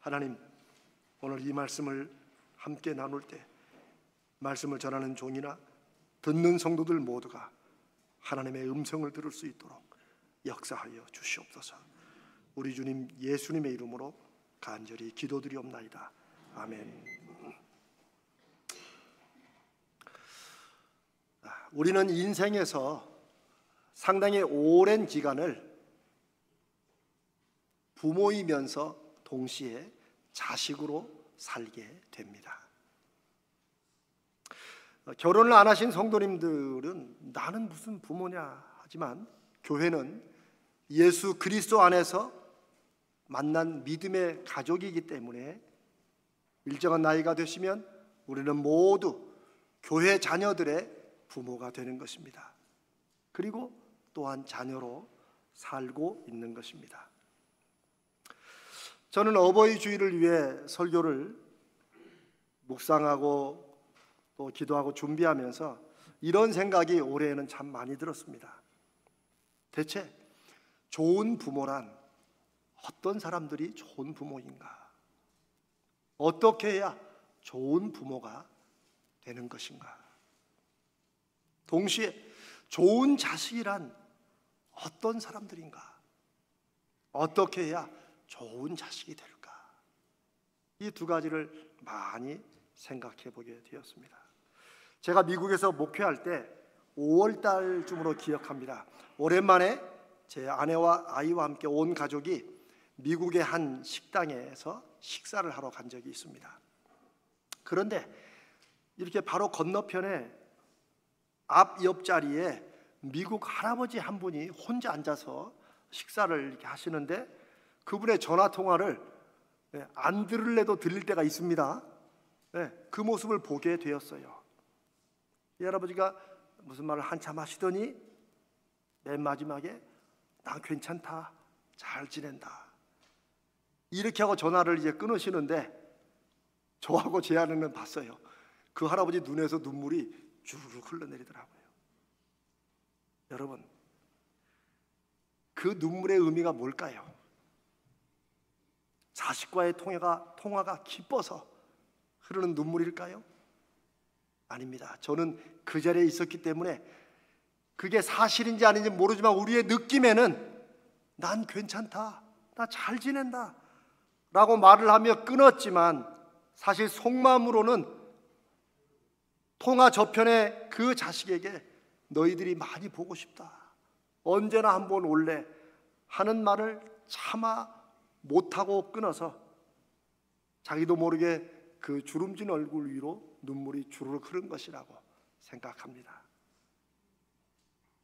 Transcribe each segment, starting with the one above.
하나님, 오늘 이 말씀을 함께 나눌 때 말씀을 전하는 종이나 듣는 성도들 모두가 하나님의 음성을 들을 수 있도록 역사하여 주시옵소서. 우리 주님 예수님의 이름으로 간절히 기도드리옵나이다. 아멘. 우리는 인생에서 상당히 오랜 기간을 부모이면서 동시에 자식으로 살게 됩니다. 결혼을 안 하신 성도님들은 나는 무슨 부모냐 하지만 교회는 예수 그리스도 안에서 만난 믿음의 가족이기 때문에 일정한 나이가 되시면 우리는 모두 교회 자녀들의 부모가 되는 것입니다. 그리고 또한 자녀로 살고 있는 것입니다. 저는 어버이 주일을 위해 설교를 묵상하고 또 기도하고 준비하면서 이런 생각이 올해에는 참 많이 들었습니다. 대체 좋은 부모란 어떤 사람들이 좋은 부모인가? 어떻게 해야 좋은 부모가 되는 것인가? 동시에 좋은 자식이란 어떤 사람들인가? 어떻게 해야 좋은 자식이 될까? 이 두 가지를 많이 생각해 보게 되었습니다. 제가 미국에서 목회할 때 5월 달쯤으로 기억합니다. 오랜만에 제 아내와 아이와 함께 온 가족이 미국의 한 식당에서 식사를 하러 간 적이 있습니다. 그런데 이렇게 바로 건너편에 앞 옆자리에 미국 할아버지 한 분이 혼자 앉아서 식사를 이렇게 하시는데 그분의 전화 통화를 안 들을래도 들릴 때가 있습니다. 그 모습을 보게 되었어요. 이 할아버지가 무슨 말을 한참 하시더니 맨 마지막에 나 괜찮다, 잘 지낸다 이렇게 하고 전화를 이제 끊으시는데 저하고 제 아내는 봤어요. 그 할아버지 눈에서 눈물이 주르륵 흘러내리더라고요. 여러분, 그 눈물의 의미가 뭘까요? 자식과의 통화가 기뻐서 흐르는 눈물일까요? 아닙니다. 저는 그 자리에 있었기 때문에 그게 사실인지 아닌지 모르지만 우리의 느낌에는 난 괜찮다, 나 잘 지낸다 라고 말을 하며 끊었지만 사실 속마음으로는 통화 저편의 그 자식에게 너희들이 많이 보고 싶다, 언제나 한번 올래 하는 말을 차마 못하고 끊어서 자기도 모르게 그 주름진 얼굴 위로 눈물이 주르륵 흐른 것이라고 생각합니다.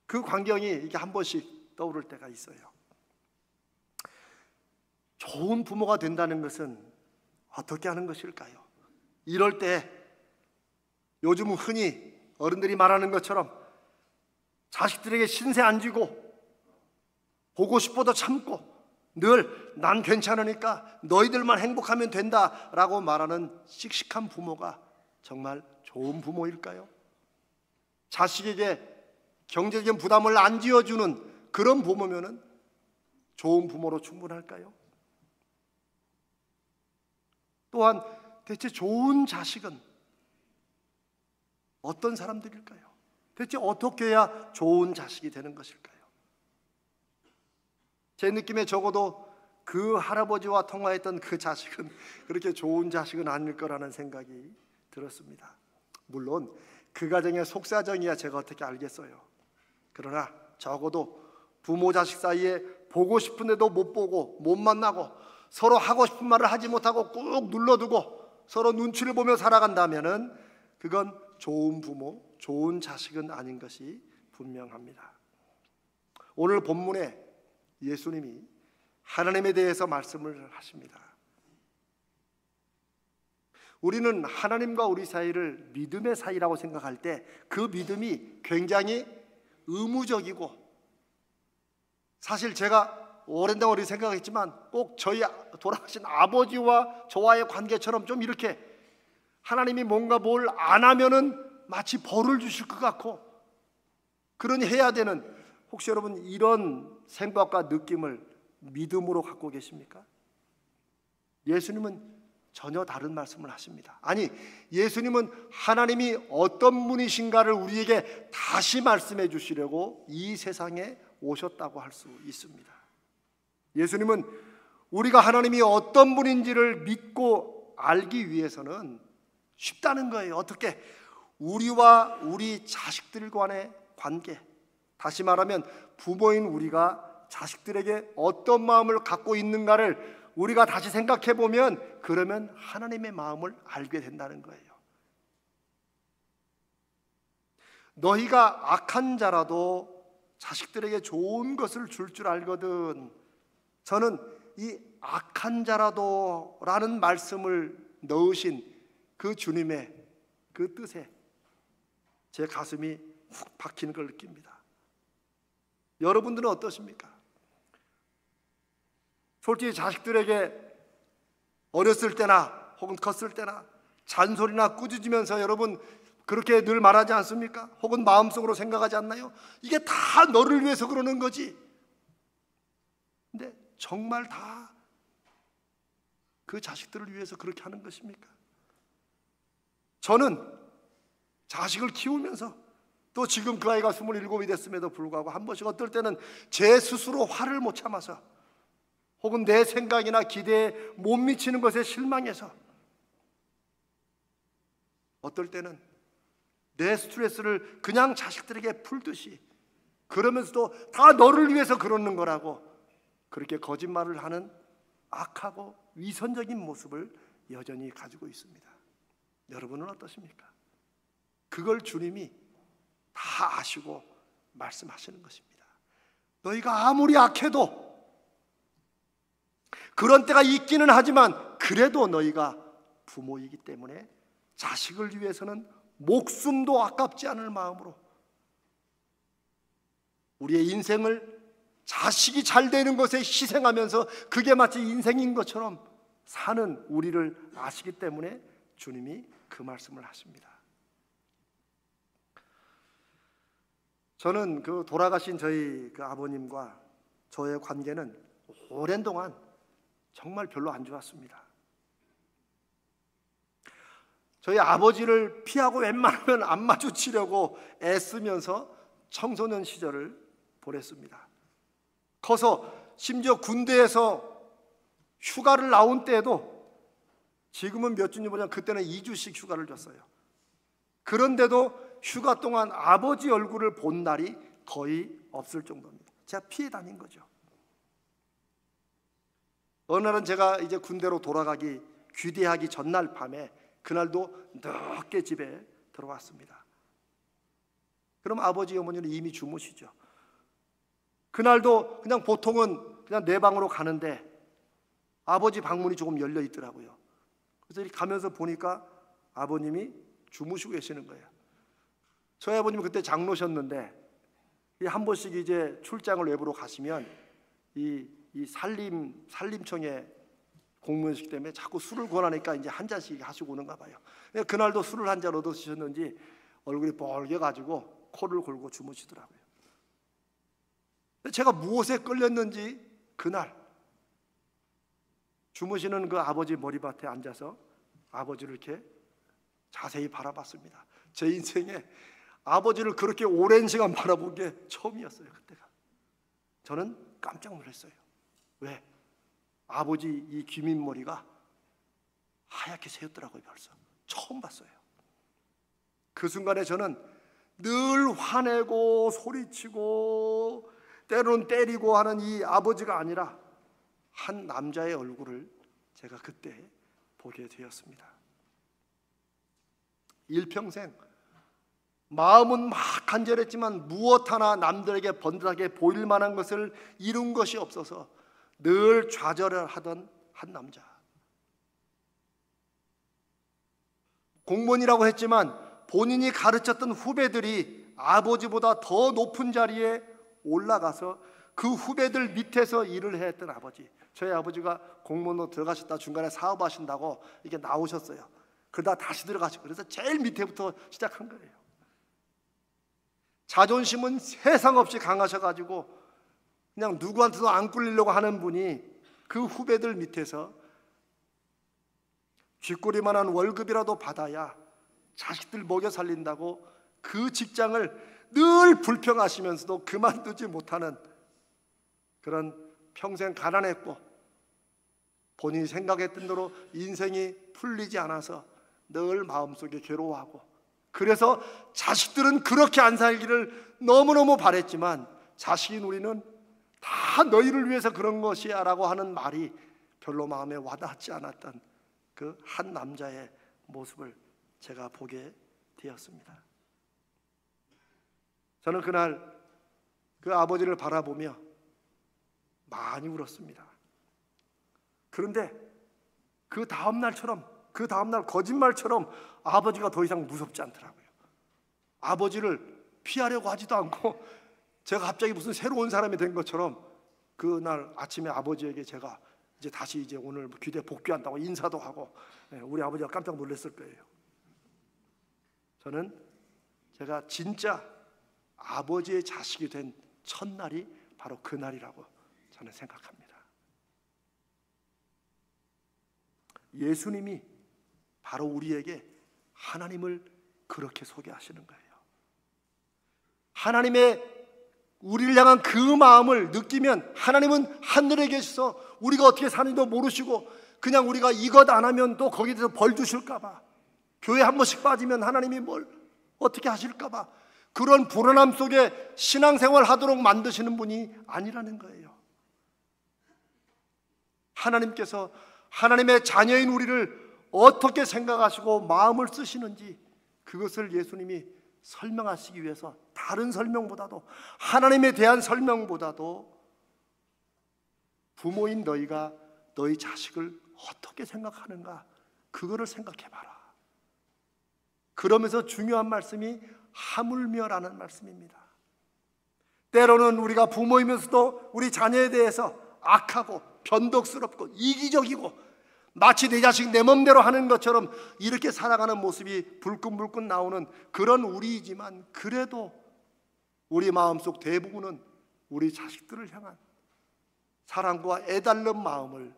그 광경이 이게 한 번씩 떠오를 때가 있어요. 좋은 부모가 된다는 것은 어떻게 하는 것일까요? 이럴 때 요즘 흔히 어른들이 말하는 것처럼 자식들에게 신세 안 지고 보고 싶어도 참고 늘 난 괜찮으니까 너희들만 행복하면 된다라고 말하는 씩씩한 부모가 정말 좋은 부모일까요? 자식에게 경제적인 부담을 안 지어주는 그런 부모면은 좋은 부모로 충분할까요? 또한 대체 좋은 자식은 어떤 사람들일까요? 대체 어떻게 해야 좋은 자식이 되는 것일까요? 제 느낌에 적어도 그 할아버지와 통화했던 그 자식은 그렇게 좋은 자식은 아닐 거라는 생각이 들었습니다. 물론 그 가정의 속사정이야 제가 어떻게 알겠어요. 그러나 적어도 부모 자식 사이에 보고 싶은데도 못 보고 못 만나고 서로 하고 싶은 말을 하지 못하고 꾹 눌러두고 서로 눈치를 보며 살아간다면은 그건 좋은 부모, 좋은 자식은 아닌 것이 분명합니다. 오늘 본문에 예수님이 하나님에 대해서 말씀을 하십니다. 우리는 하나님과 우리 사이를 믿음의 사이라고 생각할 때 그 믿음이 굉장히 의무적이고, 사실 제가 오랜동안 생각했지만 꼭 저희 돌아가신 아버지와 저와의 관계처럼 좀 이렇게 하나님이 뭔가 뭘 안 하면은 마치 벌을 주실 것 같고 그러니 해야 되는, 혹시 여러분 이런 생각과 느낌을 믿음으로 갖고 계십니까? 예수님은 전혀 다른 말씀을 하십니다. 아니, 예수님은 하나님이 어떤 분이신가를 우리에게 다시 말씀해 주시려고 이 세상에 오셨다고 할 수 있습니다. 예수님은 우리가 하나님이 어떤 분인지를 믿고 알기 위해서는 쉽다는 거예요. 어떻게? 우리와 우리 자식들 간의 관계, 다시 말하면 부모인 우리가 자식들에게 어떤 마음을 갖고 있는가를 우리가 다시 생각해 보면, 그러면 하나님의 마음을 알게 된다는 거예요. 너희가 악한 자라도 자식들에게 좋은 것을 줄 줄 알거든. 저는 이 악한 자라도 라는 말씀을 넣으신 그 주님의 그 뜻에 제 가슴이 훅 박히는 걸 느낍니다. 여러분들은 어떠십니까? 솔직히 자식들에게 어렸을 때나 혹은 컸을 때나 잔소리나 꾸짖으면서 여러분 그렇게 늘 말하지 않습니까? 혹은 마음속으로 생각하지 않나요? 이게 다 너를 위해서 그러는 거지. 근데 정말 다 그 자식들을 위해서 그렇게 하는 것입니까? 저는 자식을 키우면서 또 지금 그 아이가 27이 됐음에도 불구하고 한 번씩 어떨 때는 제 스스로 화를 못 참아서 혹은 내 생각이나 기대에 못 미치는 것에 실망해서 어떨 때는 내 스트레스를 그냥 자식들에게 풀듯이, 그러면서도 다 너를 위해서 그러는 거라고 그렇게 거짓말을 하는 악하고 위선적인 모습을 여전히 가지고 있습니다. 여러분은 어떠십니까? 그걸 주님이 다 아시고 말씀하시는 것입니다. 너희가 아무리 악해도, 그런 때가 있기는 하지만 그래도 너희가 부모이기 때문에 자식을 위해서는 목숨도 아깝지 않을 마음으로 우리의 인생을 자식이 잘 되는 것에 희생하면서 그게 마치 인생인 것처럼 사는 우리를 아시기 때문에 주님이 그 말씀을 하십니다. 저는 그 돌아가신 저희 그 아버님과 저의 관계는 오랜 동안 정말 별로 안 좋았습니다. 저희 아버지를 피하고 웬만하면 안 마주치려고 애쓰면서 청소년 시절을 보냈습니다. 커서 심지어 군대에서 휴가를 나온 때에도, 지금은 몇 주인지 모르지만 그때는 2주씩 휴가를 줬어요. 그런데도 휴가 동안 아버지 얼굴을 본 날이 거의 없을 정도입니다. 제가 피해 다닌 거죠. 어느 날은 제가 이제 군대로 돌아가기 귀대하기 전날 밤에, 그날도 늦게 집에 들어왔습니다. 그럼 아버지 어머니는 이미 주무시죠. 그날도 그냥 보통은 그냥 내 방으로 가는데 아버지 방문이 조금 열려 있더라고요. 그래서 이렇게 가면서 보니까 아버님이 주무시고 계시는 거예요. 저희 아버님은 그때 장로셨는데 한 번씩 이제 출장을 외부로 가시면 이 산림청에 공무원이시기 때문에 자꾸 술을 권하니까 이제 한 잔씩 하시고 오는가 봐요. 그날도 술을 한 잔 얻어 드셨는지 얼굴이 뻘개가지고 코를 골고 주무시더라고요. 제가 무엇에 끌렸는지 그날 주무시는 그 아버지 머리밭에 앉아서 아버지를 이렇게 자세히 바라봤습니다. 제 인생에 아버지를 그렇게 오랜 시간 바라본 게 처음이었어요. 그때가. 저는 깜짝 놀랐어요. 왜? 아버지 이 귀밑머리가 하얗게 새었더라고요. 벌써 처음 봤어요. 그 순간에 저는 늘 화내고 소리치고 때로는 때리고 하는 이 아버지가 아니라 한 남자의 얼굴을 제가 그때 보게 되었습니다. 일평생 마음은 막 간절했지만 무엇 하나 남들에게 번듯하게 보일 만한 것을 이룬 것이 없어서 늘 좌절을 하던 한 남자. 공무원이라고 했지만 본인이 가르쳤던 후배들이 아버지보다 더 높은 자리에 올라가서 그 후배들 밑에서 일을 했던 아버지. 저희 아버지가 공무원으로 들어가셨다 중간에 사업하신다고 이게 나오셨어요. 그러다 다시 들어가시고, 그래서 제일 밑에부터 시작한 거예요. 자존심은 세상 없이 강하셔가지고 그냥 누구한테도 안 꿀리려고 하는 분이 그 후배들 밑에서 쥐꼬리만한 월급이라도 받아야 자식들 먹여 살린다고 그 직장을 늘 불평하시면서도 그만두지 못하는 그런 평생 가난했고 본인이 생각했던 대로 인생이 풀리지 않아서 늘 마음속에 괴로워하고, 그래서 자식들은 그렇게 안 살기를 너무너무 바랬지만 자식인 우리는 다 너희를 위해서 그런 것이야 라고 하는 말이 별로 마음에 와닿지 않았던 그 한 남자의 모습을 제가 보게 되었습니다. 저는 그날 그 아버지를 바라보며 많이 울었습니다. 그런데 그 다음날 거짓말처럼 아버지가 더 이상 무섭지 않더라고요. 아버지를 피하려고 하지도 않고 제가 갑자기 무슨 새로운 사람이 된 것처럼 그날 아침에 아버지에게 제가 다시 오늘 귀대 복귀한다고 인사도 하고, 우리 아버지가 깜짝 놀랐을 거예요. 저는 제가 진짜 아버지의 자식이 된 첫날이 바로 그날이라고 저는 생각합니다. 예수님이 바로 우리에게 하나님을 그렇게 소개하시는 거예요. 하나님의 우리를 향한 그 마음을 느끼면 하나님은 하늘에 계셔서 우리가 어떻게 사는지도 모르시고 그냥 우리가 이것 안 하면 또 거기에 대해서 벌 주실까 봐, 교회 한 번씩 빠지면 하나님이 뭘 어떻게 하실까 봐 그런 불안함 속에 신앙생활 하도록 만드시는 분이 아니라는 거예요. 하나님께서 하나님의 자녀인 우리를 어떻게 생각하시고 마음을 쓰시는지 그것을 예수님이 설명하시기 위해서 다른 설명보다도, 하나님에 대한 설명보다도 부모인 너희가 너희 자식을 어떻게 생각하는가 그거를 생각해봐라. 그러면서 중요한 말씀이 하물며라는 말씀입니다. 때로는 우리가 부모이면서도 우리 자녀에 대해서 악하고 변덕스럽고 이기적이고 마치 내 자식 내 맘대로 하는 것처럼 이렇게 살아가는 모습이 불끈불끈 나오는 그런 우리이지만, 그래도 우리 마음속 대부분은 우리 자식들을 향한 사랑과 애달는 마음을,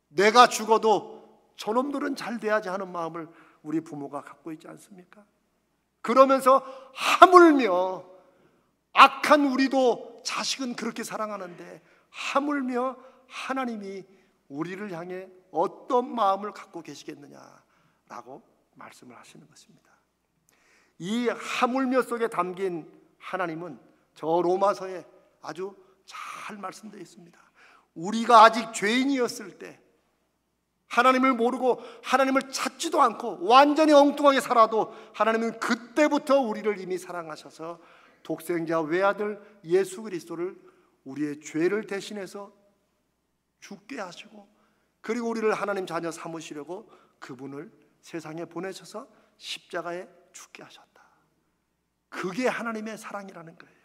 내가 죽어도 저놈들은 잘 돼야지 하는 마음을 우리 부모가 갖고 있지 않습니까? 그러면서 하물며 악한 우리도 자식은 그렇게 사랑하는데 하물며 하나님이 우리를 향해 어떤 마음을 갖고 계시겠느냐라고 말씀을 하시는 것입니다. 이 하물며 속에 담긴 하나님은 저 로마서에 아주 잘 말씀되어 있습니다. 우리가 아직 죄인이었을 때, 하나님을 모르고 하나님을 찾지도 않고 완전히 엉뚱하게 살아도 하나님은 그때부터 우리를 이미 사랑하셔서 독생자 외아들 예수 그리스도를 우리의 죄를 대신해서 죽게 하시고, 그리고 우리를 하나님 자녀 삼으시려고 그분을 세상에 보내셔서 십자가에 죽게 하셨다. 그게 하나님의 사랑이라는 거예요.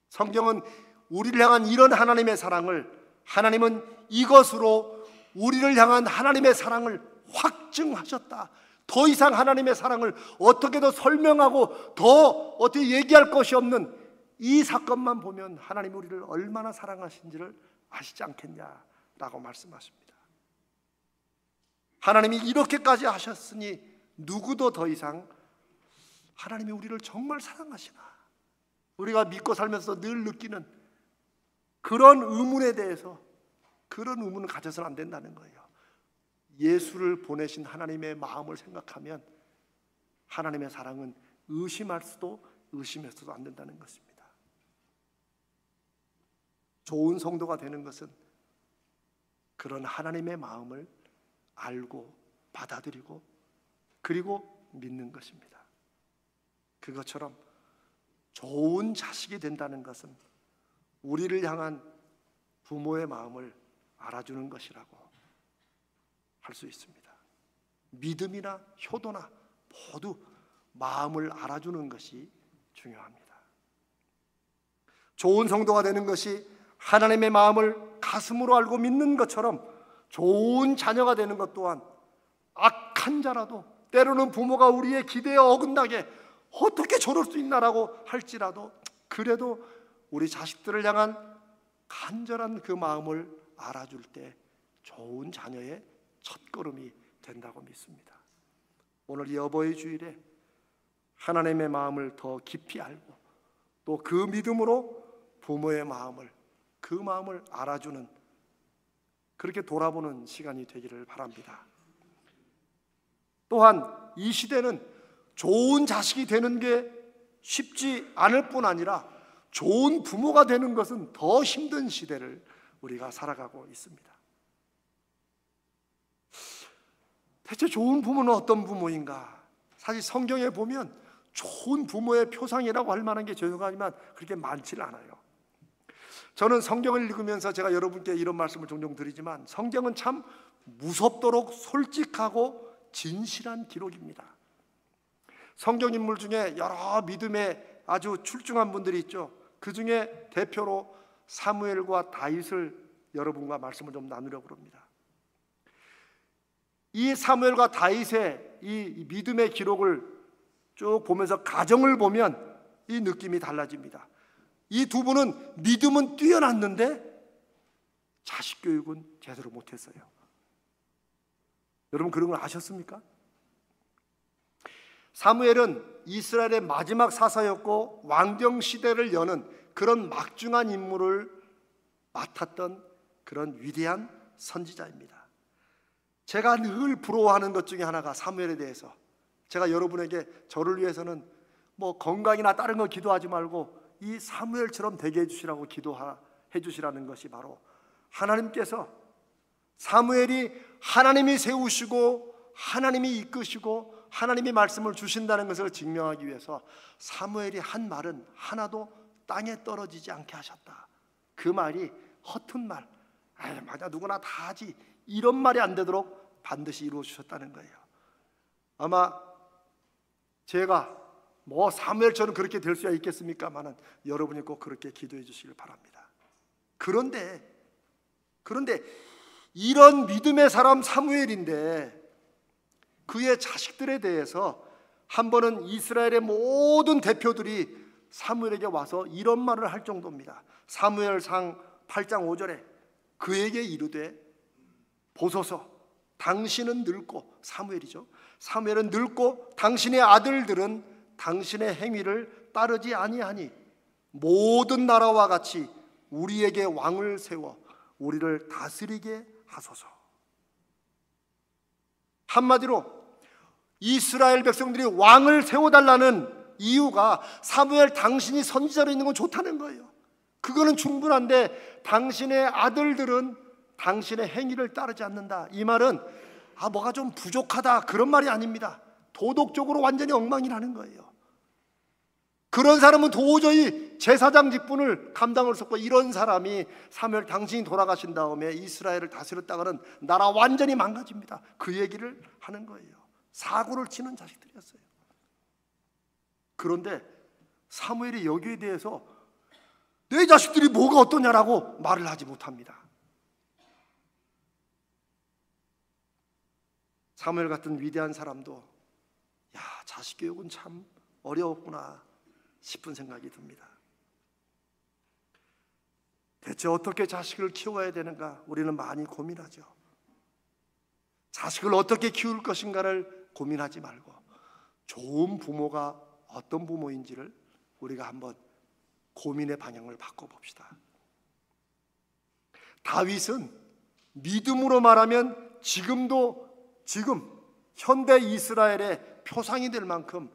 성경은 우리를 향한 이런 하나님의 사랑을, 하나님은 이것으로 우리를 향한 하나님의 사랑을 확증하셨다. 더 이상 하나님의 사랑을 어떻게 더 설명하고 더 어떻게 얘기할 것이 없는 이 사건만 보면 하나님이 우리를 얼마나 사랑하신지를 아시지 않겠냐라고 말씀하십니다. 하나님이 이렇게까지 하셨으니 누구도 더 이상 하나님이 우리를 정말 사랑하시나, 우리가 믿고 살면서 늘 느끼는 그런 의문에 대해서, 그런 의문을 가져서는 안 된다는 거예요. 예수를 보내신 하나님의 마음을 생각하면 하나님의 사랑은 의심할 수도 의심해서도 안 된다는 것입니다. 좋은 성도가 되는 것은 그런 하나님의 마음을 알고 받아들이고 그리고 믿는 것입니다. 그것처럼 좋은 자식이 된다는 것은 우리를 향한 부모의 마음을 알아주는 것이라고 할 수 있습니다. 믿음이나 효도나 모두 마음을 알아주는 것이 중요합니다. 좋은 성도가 되는 것이 하나님의 마음을 가슴으로 알고 믿는 것처럼 좋은 자녀가 되는 것 또한 악한 자라도, 때로는 부모가 우리의 기대에 어긋나게 어떻게 저럴 수 있나라고 할지라도 그래도 우리 자식들을 향한 간절한 그 마음을 알아줄 때 좋은 자녀의 첫걸음이 된다고 믿습니다. 오늘 이 어버이 주일에 하나님의 마음을 더 깊이 알고 또 그 믿음으로 부모의 마음을, 그 마음을 알아주는, 그렇게 돌아보는 시간이 되기를 바랍니다. 또한 이 시대는 좋은 자식이 되는 게 쉽지 않을 뿐 아니라 좋은 부모가 되는 것은 더 힘든 시대를 우리가 살아가고 있습니다. 대체 좋은 부모는 어떤 부모인가? 사실 성경에 보면 좋은 부모의 표상이라고 할 만한 게 죄송하지만 그렇게 많지는 않아요. 저는 성경을 읽으면서 제가 여러분께 이런 말씀을 종종 드리지만 성경은 참 무섭도록 솔직하고 진실한 기록입니다. 성경 인물 중에 여러 믿음에 아주 출중한 분들이 있죠. 그 중에 대표로 사무엘과 다윗을 여러분과 말씀을 좀 나누려고 합니다. 이 사무엘과 다윗의 이 믿음의 기록을 쭉 보면서 가정을 보면 이 느낌이 달라집니다. 이 두 분은 믿음은 뛰어났는데 자식 교육은 제대로 못했어요. 여러분 그런 걸 아셨습니까? 사무엘은 이스라엘의 마지막 사사였고 왕정 시대를 여는 그런 막중한 임무를 맡았던 그런 위대한 선지자입니다. 제가 늘 부러워하는 것 중에 하나가 사무엘에 대해서, 제가 여러분에게 저를 위해서는 뭐 건강이나 다른 거 기도하지 말고 이 사무엘처럼 되게 해주시라고 기도해 주시라는 것이 바로 하나님께서 사무엘이 하나님이 세우시고 하나님이 이끄시고 하나님이 말씀을 주신다는 것을 증명하기 위해서 사무엘이 한 말은 하나도 땅에 떨어지지 않게 하셨다. 그 말이 허튼 말, 맞아 누구나 다 하지, 이런 말이 안 되도록 반드시 이루어 주셨다는 거예요. 아마 제가 뭐 사무엘처럼 그렇게 될 수야 있겠습니까마는 여러분이 꼭 그렇게 기도해 주시길 바랍니다. 그런데 이런 믿음의 사람 사무엘인데 그의 자식들에 대해서 한 번은 이스라엘의 모든 대표들이 사무엘에게 와서 이런 말을 할 정도입니다. 사무엘상 8장 5절에 그에게 이르되 보소서 당신은 늙고, 사무엘이죠, 사무엘은 늙고 당신의 아들들은 당신의 행위를 따르지 아니하니 모든 나라와 같이 우리에게 왕을 세워 우리를 다스리게 하소서. 한마디로 이스라엘 백성들이 왕을 세워달라는 이유가 사무엘 당신이 선지자로 있는 건 좋다는 거예요. 그거는 충분한데 당신의 아들들은 당신의 행위를 따르지 않는다. 이 말은 뭐가 좀 부족하다 그런 말이 아닙니다. 도덕적으로 완전히 엉망이라는 거예요. 그런 사람은 도저히 제사장 직분을 감당할 수 없고, 이런 사람이 사무엘 당신이 돌아가신 다음에 이스라엘을 다스렸다가는 나라 완전히 망가집니다. 그 얘기를 하는 거예요. 사고를 치는 자식들이었어요. 그런데 사무엘이 여기에 대해서 내 자식들이 뭐가 어떠냐라고 말을 하지 못합니다. 사무엘 같은 위대한 사람도 자식 교육은 참 어려웠구나 싶은 생각이 듭니다. 대체 어떻게 자식을 키워야 되는가 우리는 많이 고민하죠. 자식을 어떻게 키울 것인가를 고민하지 말고 좋은 부모가 어떤 부모인지를 우리가 한번 고민의 방향을 바꿔봅시다. 다윗은 믿음으로 말하면 지금 현대 이스라엘의 표상이 될 만큼,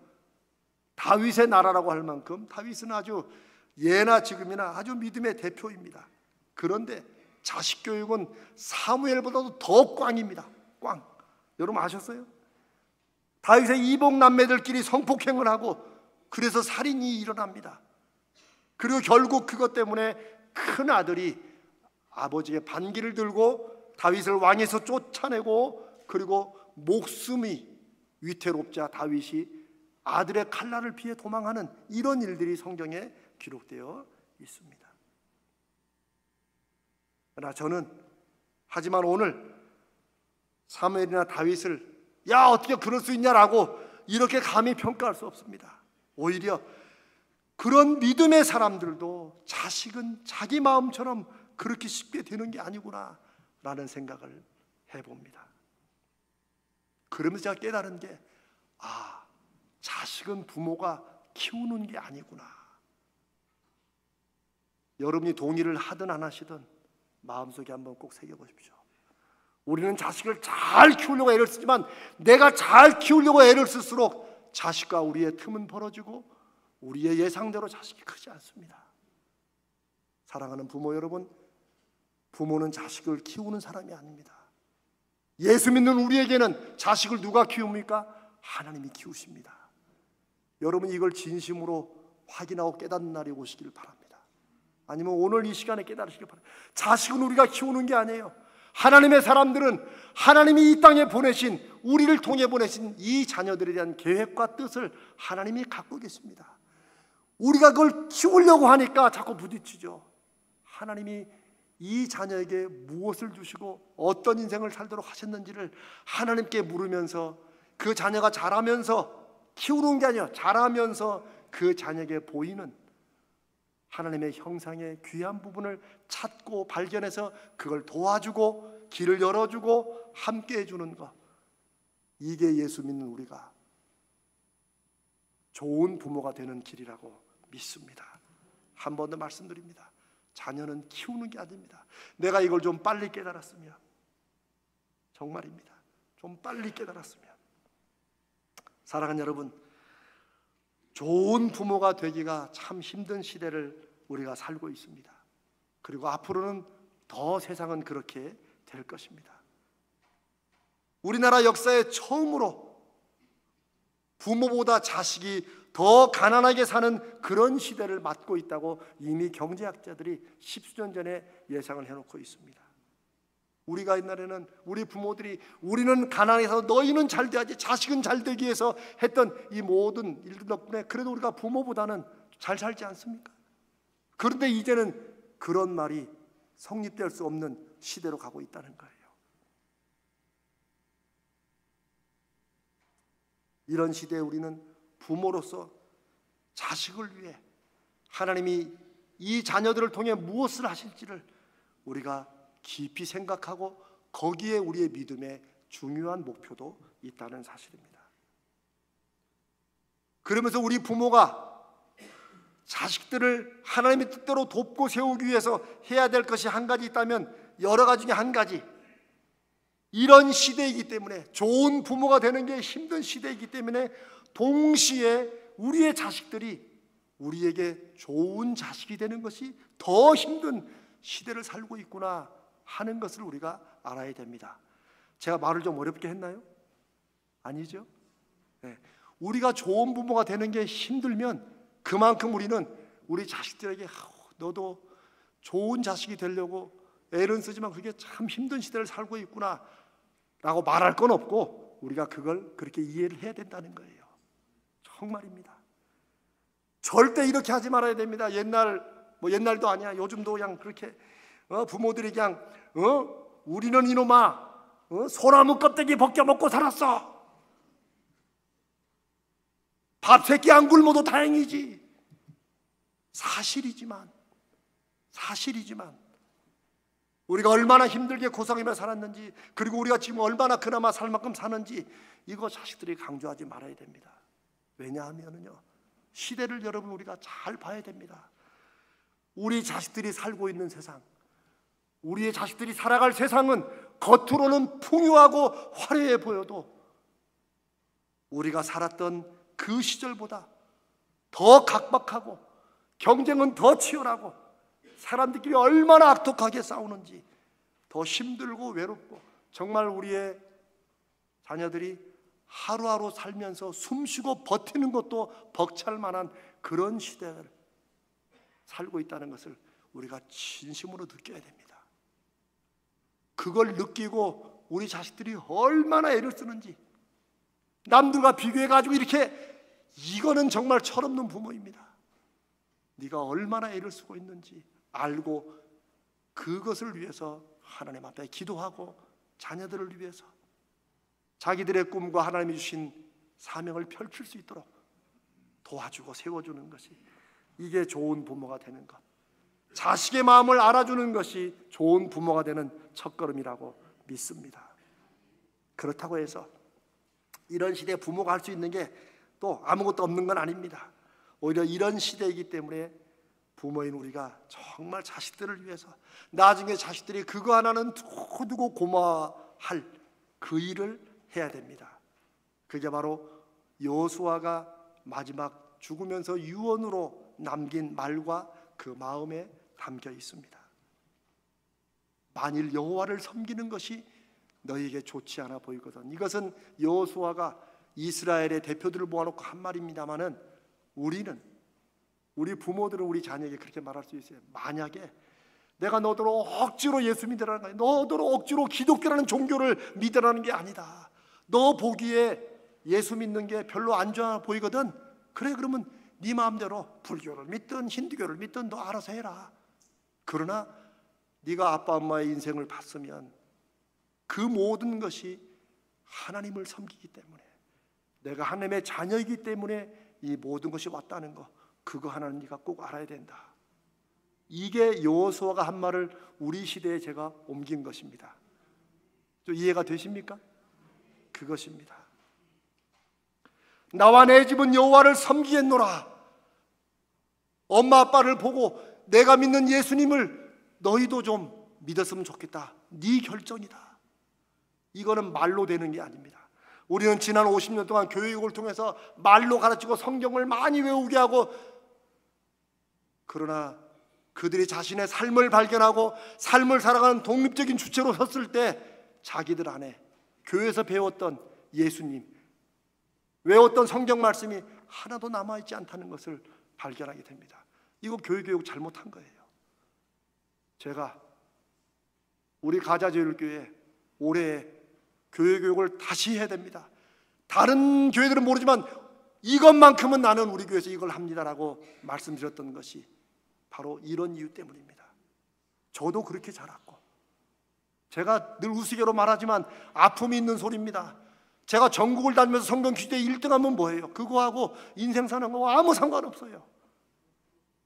다윗의 나라라고 할 만큼 다윗은 아주 예나 지금이나 아주 믿음의 대표입니다. 그런데 자식 교육은 사무엘보다도 더 꽝입니다. 꽝. 여러분 아셨어요? 다윗의 이복 남매들끼리 성폭행을 하고 그래서 살인이 일어납니다. 그리고 결국 그것 때문에 큰 아들이 아버지의 반기를 들고 다윗을 왕에서 쫓아내고, 그리고 목숨이 위태롭자 다윗이 아들의 칼날을 피해 도망하는 이런 일들이 성경에 기록되어 있습니다. 그러나 저는 하지만 오늘 사무엘이나 다윗을 어떻게 그럴 수 있냐라고 이렇게 감히 평가할 수 없습니다. 오히려 그런 믿음의 사람들도 자식은 자기 마음처럼 그렇게 쉽게 되는 게 아니구나 라는 생각을 해봅니다. 그러면서 제가 깨달은 게, 자식은 부모가 키우는 게 아니구나. 여러분이 동의를 하든 안 하시든 마음속에 한번 꼭 새겨보십시오. 우리는 자식을 잘 키우려고 애를 쓰지만 내가 잘 키우려고 애를 쓸수록 자식과 우리의 틈은 벌어지고 우리의 예상대로 자식이 크지 않습니다. 사랑하는 부모 여러분, 부모는 자식을 키우는 사람이 아닙니다. 예수 믿는 우리에게는 자식을 누가 키웁니까? 하나님이 키우십니다. 여러분, 이걸 진심으로 확인하고 깨닫는 날이 오시길 바랍니다. 아니면 오늘 이 시간에 깨달으시길 바랍니다. 자식은 우리가 키우는 게 아니에요. 하나님의 사람들은 하나님이 이 땅에 보내신, 우리를 통해 보내신 이 자녀들에 대한 계획과 뜻을 하나님이 갖고 계십니다. 우리가 그걸 키우려고 하니까 자꾸 부딪히죠. 하나님이 이 자녀에게 무엇을 주시고 어떤 인생을 살도록 하셨는지를 하나님께 물으면서 그 자녀가 자라면서, 키우는 게 아니라 자라면서 그 자녀에게 보이는 하나님의 형상의 귀한 부분을 찾고 발견해서 그걸 도와주고 길을 열어주고 함께 해주는 것, 이게 예수 믿는 우리가 좋은 부모가 되는 길이라고 믿습니다. 한 번 더 말씀드립니다. 자녀는 키우는 게 아닙니다. 내가 이걸 좀 빨리 깨달았으면, 정말입니다, 좀 빨리 깨달았으면. 사랑하는 여러분, 좋은 부모가 되기가 참 힘든 시대를 우리가 살고 있습니다. 그리고 앞으로는 더 세상은 그렇게 될 것입니다. 우리나라 역사에 처음으로 부모보다 자식이 더 가난하게 사는 그런 시대를 맞고 있다고 이미 경제학자들이 십수년 전에 예상을 해놓고 있습니다. 우리가 옛날에는 우리 부모들이 우리는 가난해서 너희는 잘 돼야지, 자식은 잘 되기 위해서 했던 이 모든 일들 덕분에 그래도 우리가 부모보다는 잘 살지 않습니까? 그런데 이제는 그런 말이 성립될 수 없는 시대로 가고 있다는 거예요. 이런 시대에 우리는 부모로서 자식을 위해 하나님이 이 자녀들을 통해 무엇을 하실지를 우리가 깊이 생각하고 거기에 우리의 믿음의 중요한 목표도 있다는 사실입니다. 그러면서 우리 부모가 자식들을 하나님의 뜻대로 돕고 세우기 위해서 해야 될 것이 한 가지 있다면 여러 가지 중에 한 가지, 이런 시대이기 때문에, 좋은 부모가 되는 게 힘든 시대이기 때문에 동시에 우리의 자식들이 우리에게 좋은 자식이 되는 것이 더 힘든 시대를 살고 있구나 하는 것을 우리가 알아야 됩니다. 제가 말을 좀 어렵게 했나요? 아니죠? 네. 우리가 좋은 부모가 되는 게 힘들면 그만큼 우리는 우리 자식들에게 너도 좋은 자식이 되려고 애를 쓰지만 그게 참 힘든 시대를 살고 있구나 라고 말할 건 없고, 우리가 그걸 그렇게 이해를 해야 된다는 거예요. 정말입니다. 절대 이렇게 하지 말아야 됩니다. 옛날도 아니야, 요즘도 그냥 그렇게 부모들이 그냥 우리는 이놈아 소나무 껍데기 벗겨 먹고 살았어, 밥 세 끼 안 굶어도 다행이지. 사실이지만 우리가 얼마나 힘들게 고생하며 살았는지, 그리고 우리가 지금 얼마나 그나마 살 만큼 사는지, 이거 자식들이 강조하지 말아야 됩니다. 왜냐하면요, 시대를 여러분 우리가 잘 봐야 됩니다. 우리 자식들이 살고 있는 세상, 우리의 자식들이 살아갈 세상은 겉으로는 풍요하고 화려해 보여도 우리가 살았던 그 시절보다 더 각박하고 경쟁은 더 치열하고 사람들끼리 얼마나 악독하게 싸우는지, 더 힘들고 외롭고, 정말 우리의 자녀들이 하루하루 살면서 숨쉬고 버티는 것도 벅찰 만한 그런 시대를 살고 있다는 것을 우리가 진심으로 느껴야 됩니다. 그걸 느끼고 우리 자식들이 얼마나 애를 쓰는지, 남들과 비교해가지고 이렇게, 이거는 정말 철없는 부모입니다. 네가 얼마나 애를 쓰고 있는지 알고 그것을 위해서 하나님 앞에 기도하고 자녀들을 위해서 자기들의 꿈과 하나님이 주신 사명을 펼칠 수 있도록 도와주고 세워주는 것이, 이게 좋은 부모가 되는 것, 자식의 마음을 알아주는 것이 좋은 부모가 되는 첫걸음이라고 믿습니다. 그렇다고 해서 이런 시대에 부모가 할 수 있는 게 또 아무것도 없는 건 아닙니다. 오히려 이런 시대이기 때문에 부모인 우리가 정말 자식들을 위해서 나중에 자식들이 그거 하나는 두고 고마워할 그 일을 해야 됩니다. 그게 바로 여호수아가 마지막 죽으면서 유언으로 남긴 말과 그 마음에 담겨 있습니다. 만일 여호와를 섬기는 것이 너희에게 좋지 않아 보이거든. 이것은 여호수아가 이스라엘의 대표들을 모아놓고 한 말입니다마는 우리 부모들은 우리 자녀에게 그렇게 말할 수 있어요. 만약에 내가 너더러 억지로 예수 믿으라는 거야, 너더러 억지로 기독교라는 종교를 믿으라는 게 아니다. 너 보기에 예수 믿는 게 별로 안 좋아 보이거든. 그래, 그러면 네 마음대로 불교를 믿든 힌두교를 믿든 너 알아서 해라. 그러나 네가 아빠 엄마의 인생을 봤으면 그 모든 것이 하나님을 섬기기 때문에, 내가 하나님의 자녀이기 때문에 이 모든 것이 왔다는 거, 그거 하나는 네가 꼭 알아야 된다. 이게 여호수아가 한 말을 우리 시대에 제가 옮긴 것입니다. 좀 이해가 되십니까? 그것입니다. 나와 내 집은 여호와를 섬기겠노라. 엄마 아빠를 보고 내가 믿는 예수님을 너희도 좀 믿었으면 좋겠다. 네 결정이다. 이거는 말로 되는 게 아닙니다. 우리는 지난 50년 동안 교육을 통해서 말로 가르치고 성경을 많이 외우게 하고, 그러나 그들이 자신의 삶을 발견하고 삶을 살아가는 독립적인 주체로 섰을 때 자기들 안에 교회에서 배웠던 예수님, 외웠던 성경 말씀이 하나도 남아있지 않다는 것을 발견하게 됩니다. 이거 교육 잘못한 거예요. 제가 우리 가자제일교회 올해 교육을 다시 해야 됩니다. 다른 교회들은 모르지만 이것만큼은 나는 우리 교회에서 이걸 합니다라고 말씀드렸던 것이 바로 이런 이유 때문입니다. 저도 그렇게 자랐고, 제가 늘 우스개로 말하지만 아픔이 있는 소리입니다. 제가 전국을 다니면서 성경 퀴즈에 1등하면 뭐예요? 그거하고 인생 사는 거 아무 상관없어요.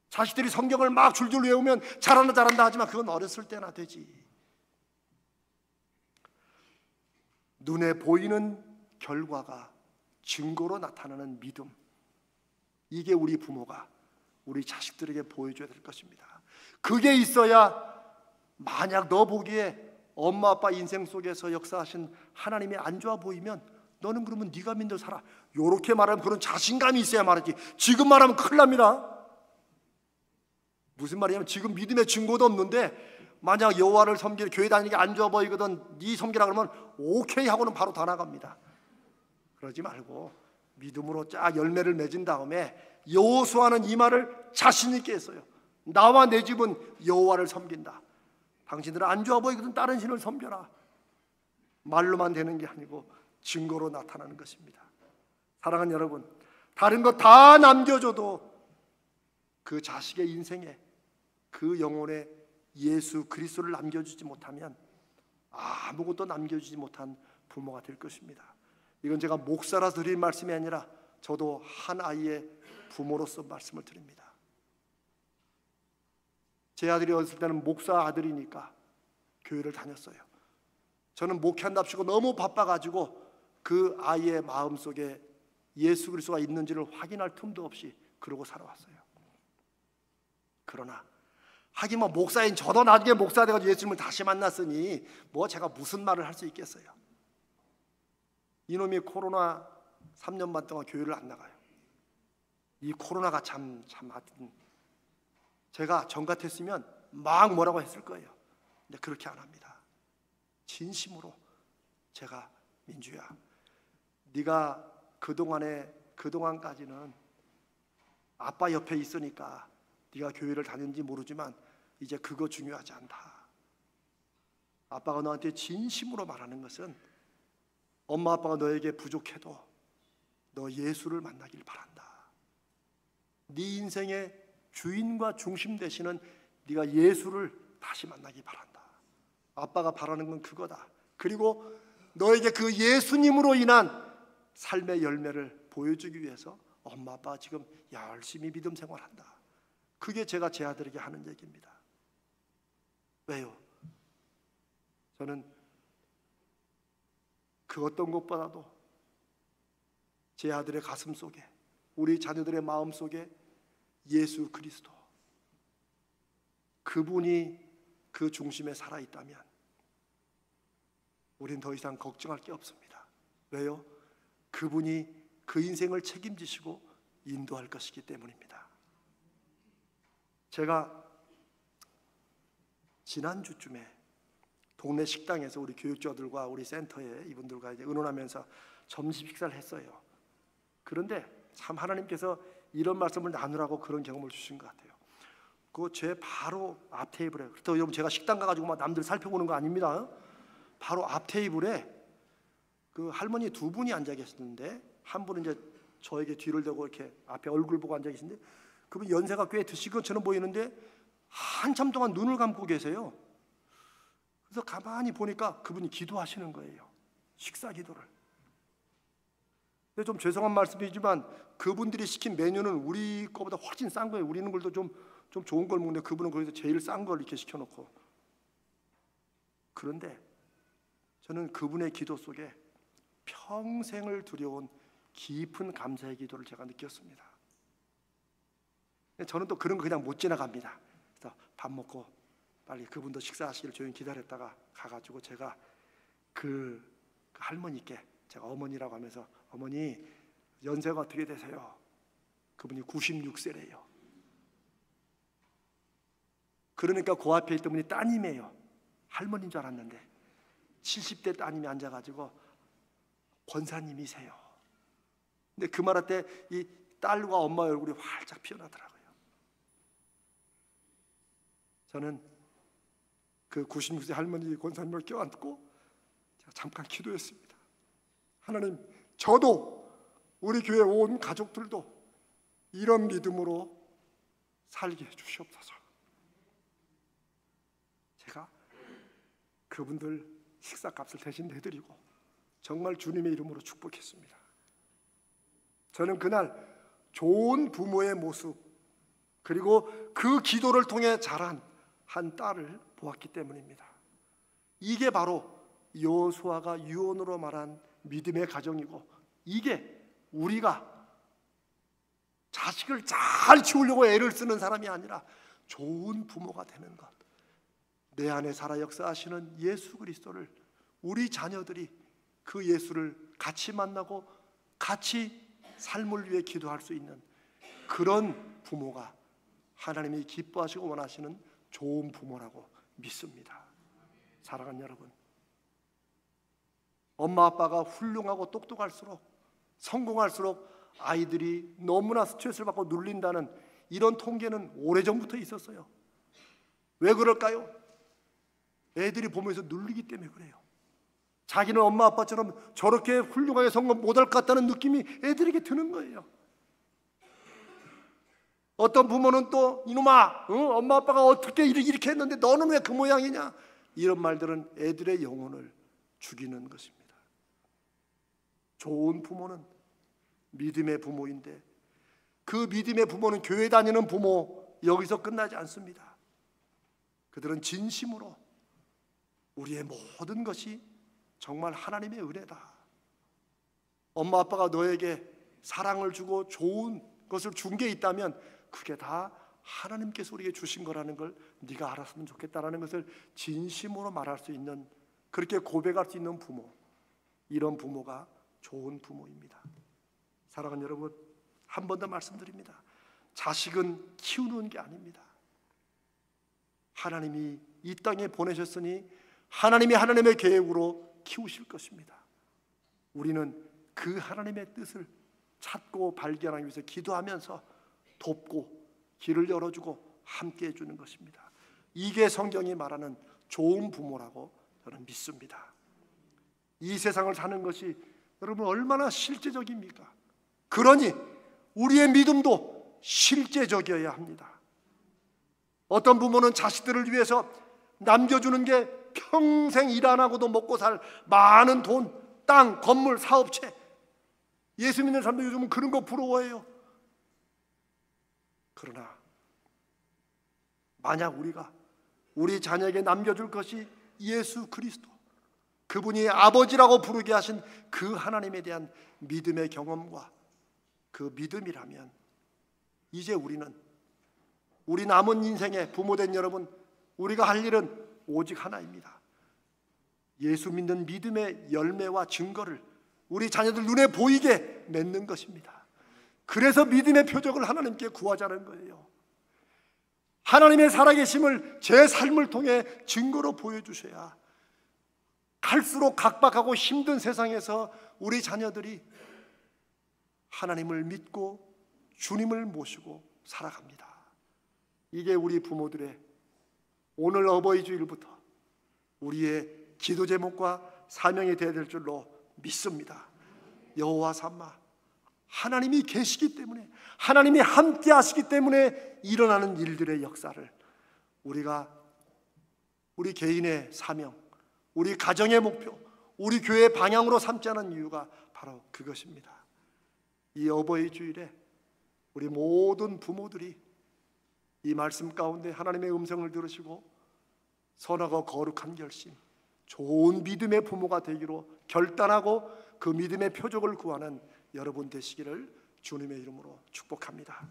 자식들이 성경을 막 줄줄 외우면 잘한다 하지만 그건 어렸을 때나 되지. 눈에 보이는 결과가 증거로 나타나는 믿음, 이게 우리 부모가 우리 자식들에게 보여줘야 될 것입니다. 그게 있어야 만약 너 보기에 엄마 아빠 인생 속에서 역사하신 하나님이 안 좋아 보이면 너는 그러면 네가 믿는 살아, 요렇게 말하면 그런 자신감이 있어야 말하지. 지금 말하면 큰일 납니다. 무슨 말이냐면 지금 믿음의 증거도 없는데 만약 여호와를 섬기는 교회 다니는 게 안 좋아 보이거든 네 섬기라 그러면 오케이 하고는 바로 다 나갑니다. 그러지 말고 믿음으로 쫙 열매를 맺은 다음에 여호수아는 이 말을 자신 있게 했어요. 나와 내 집은 여호와를 섬긴다. 당신들은 안 좋아 보이거든 다른 신을 섬겨라. 말로만 되는 게 아니고 증거로 나타나는 것입니다. 사랑하는 여러분, 다른 거 다 남겨줘도 그 자식의 인생에 그 영혼에 예수 그리스도를 남겨주지 못하면 아무것도 남겨주지 못한 부모가 될 것입니다. 이건 제가 목사라서 드린 말씀이 아니라 저도 한 아이의 부모로서 말씀을 드립니다. 제 아들이 어렸을 때는 목사 아들이니까 교회를 다녔어요. 저는 목회한답시고 너무 바빠가지고 그 아이의 마음속에 예수 그리스도가 있는지를 확인할 틈도 없이 그러고 살아왔어요. 그러나 하긴 뭐 목사인 저도 나중에 목사 돼가지고 예수님을 다시 만났으니 뭐 제가 무슨 말을 할 수 있겠어요. 이놈이 코로나 3년 반 동안 교회를 안 나가요. 이 코로나가 참 하여튼 제가 정 같았으면 막 뭐라고 했을 거예요. 근데 그렇게 안 합니다. 진심으로 제가 민주야, 네가 그동안까지는 아빠 옆에 있으니까 네가 교회를 다녔는지 모르지만 이제 그거 중요하지 않다. 아빠가 너한테 진심으로 말하는 것은 엄마 아빠가 너에게 부족해도 너 예수를 만나길 바란다. 네 인생의 주인과 중심 되시는 네가 예수를 다시 만나기 바란다. 아빠가 바라는 건 그거다. 그리고 너에게 그 예수님으로 인한 삶의 열매를 보여주기 위해서 엄마 아빠가 지금 열심히 믿음 생활한다. 그게 제가 제 아들에게 하는 얘기입니다. 왜요? 저는 그 어떤 것보다도 제 아들의 가슴 속에, 우리 자녀들의 마음 속에 예수 그리스도, 그분이 그 중심에 살아있다면 우린 더 이상 걱정할 게 없습니다. 왜요? 그분이 그 인생을 책임지시고 인도할 것이기 때문입니다. 제가 지난주쯤에 동네 식당에서 우리 교육자들과 우리 센터에 이분들과 이제 의논하면서 점심 식사를 했어요. 그런데 참 하나님께서 이런 말씀을 나누라고 그런 경험을 주신 것 같아요. 그 제 바로 앞 테이블에, 그렇다고 여러분 제가 식당 가가지고 막 남들 살펴보는 거 아닙니다. 바로 앞 테이블에 그 할머니 두 분이 앉아 계셨는데, 한 분은 이제 저에게 뒤를 대고 이렇게 앞에 얼굴 보고 앉아 계신데, 그분 연세가 꽤 드신 것처럼 보이는데 한참 동안 눈을 감고 계세요. 그래서 가만히 보니까 그분이 기도하시는 거예요. 식사 기도를. 근데 좀 죄송한 말씀이지만 그분들이 시킨 메뉴는 우리 거보다 훨씬 싼 거예요. 우리는 그래도 좀 좋은 걸 먹는데 그분은 거기서 제일 싼 걸 이렇게 시켜놓고. 그런데 저는 그분의 기도 속에 평생을 두려운 깊은 감사의 기도를 제가 느꼈습니다. 저는 또 그런 거 그냥 못 지나갑니다. 그래서 밥 먹고 빨리 그분도 식사하시기를 조용히 기다렸다가 가가지고 제가 그 할머니께 제가 어머니라고 하면서, 어머니 연세가 어떻게 되세요? 그분이 96세래요. 그러니까 그 앞에 있던 분이 따님이에요. 할머니인 줄 알았는데 70대 따님이 앉아가지고 권사님이세요. 근데 그 말할 때 이 딸과 엄마 얼굴이 활짝 피어나더라고요. 저는 그 96세 할머니 권사님을 껴안고 제가 잠깐 기도했습니다. 하나님, 저도 우리 교회 온 가족들도 이런 믿음으로 살게 해주시옵소서. 제가 그분들 식사값을 대신 내드리고 정말 주님의 이름으로 축복했습니다. 저는 그날 좋은 부모의 모습, 그리고 그 기도를 통해 자란 한 딸을 보았기 때문입니다. 이게 바로 여호수아가 유언으로 말한 믿음의 가정이고, 이게 우리가 자식을 잘 키우려고 애를 쓰는 사람이 아니라 좋은 부모가 되는 것, 내 안에 살아 역사하시는 예수 그리스도를 우리 자녀들이 그 예수를 같이 만나고 같이 삶을 위해 기도할 수 있는 그런 부모가 하나님이 기뻐하시고 원하시는 좋은 부모라고 믿습니다. 사랑하는 여러분, 엄마 아빠가 훌륭하고 똑똑할수록, 성공할수록 아이들이 너무나 스트레스를 받고 눌린다는 이런 통계는 오래전부터 있었어요. 왜 그럴까요? 애들이 보면서 눌리기 때문에 그래요. 자기는 엄마 아빠처럼 저렇게 훌륭하게 성공 못할 것 같다는 느낌이 애들에게 드는 거예요. 어떤 부모는 또 이놈아, 엄마 아빠가 어떻게 이렇게 했는데 너는 왜 그 모양이냐, 이런 말들은 애들의 영혼을 죽이는 것입니다. 좋은 부모는 믿음의 부모인데, 그 믿음의 부모는 교회 다니는 부모 여기서 끝나지 않습니다. 그들은 진심으로 우리의 모든 것이 정말 하나님의 은혜다, 엄마 아빠가 너에게 사랑을 주고 좋은 것을 준 게 있다면 그게 다 하나님께서 우리에게 주신 거라는 걸 네가 알았으면 좋겠다라는 것을 진심으로 말할 수 있는, 그렇게 고백할 수 있는 부모, 이런 부모가 좋은 부모입니다. 사랑하는 여러분, 한 번 더 말씀드립니다. 자식은 키우는 게 아닙니다. 하나님이 이 땅에 보내셨으니 하나님이 하나님의 계획으로 키우실 것입니다. 우리는 그 하나님의 뜻을 찾고 발견하기 위해서 기도하면서 돕고 길을 열어주고 함께 해주는 것입니다. 이게 성경이 말하는 좋은 부모라고 저는 믿습니다. 이 세상을 사는 것이 여러분 얼마나 실제적입니까? 그러니 우리의 믿음도 실제적이어야 합니다. 어떤 부모는 자식들을 위해서 남겨주는 게 평생 일 안 하고도 먹고 살 많은 돈, 땅, 건물, 사업체. 예수 믿는 사람들 요즘은 그런 거 부러워해요. 그러나 만약 우리가 우리 자녀에게 남겨줄 것이 예수 그리스도, 그분이 아버지라고 부르게 하신 그 하나님에 대한 믿음의 경험과 그 믿음이라면 이제 우리 남은 인생에 부모된 여러분, 우리가 할 일은 오직 하나입니다. 예수 믿는 믿음의 열매와 증거를 우리 자녀들 눈에 보이게 맺는 것입니다. 그래서 믿음의 표적을 하나님께 구하자는 거예요. 하나님의 살아계심을 제 삶을 통해 증거로 보여주셔야 갈수록 각박하고 힘든 세상에서 우리 자녀들이 하나님을 믿고 주님을 모시고 살아갑니다. 이게 우리 부모들의 오늘 어버이 주일부터 우리의 기도 제목과 사명이 되어야 될 줄로 믿습니다. 여호와 삼마, 하나님이 계시기 때문에, 하나님이 함께 하시기 때문에 일어나는 일들의 역사를 우리가 우리 개인의 사명, 우리 가정의 목표, 우리 교회의 방향으로 삼지 않은 이유가 바로 그것입니다. 이 어버이 주일에 우리 모든 부모들이 이 말씀 가운데 하나님의 음성을 들으시고 선하고 거룩한 결심, 좋은 믿음의 부모가 되기로 결단하고 그 믿음의 표적을 구하는 여러분 되시기를 주님의 이름으로 축복합니다.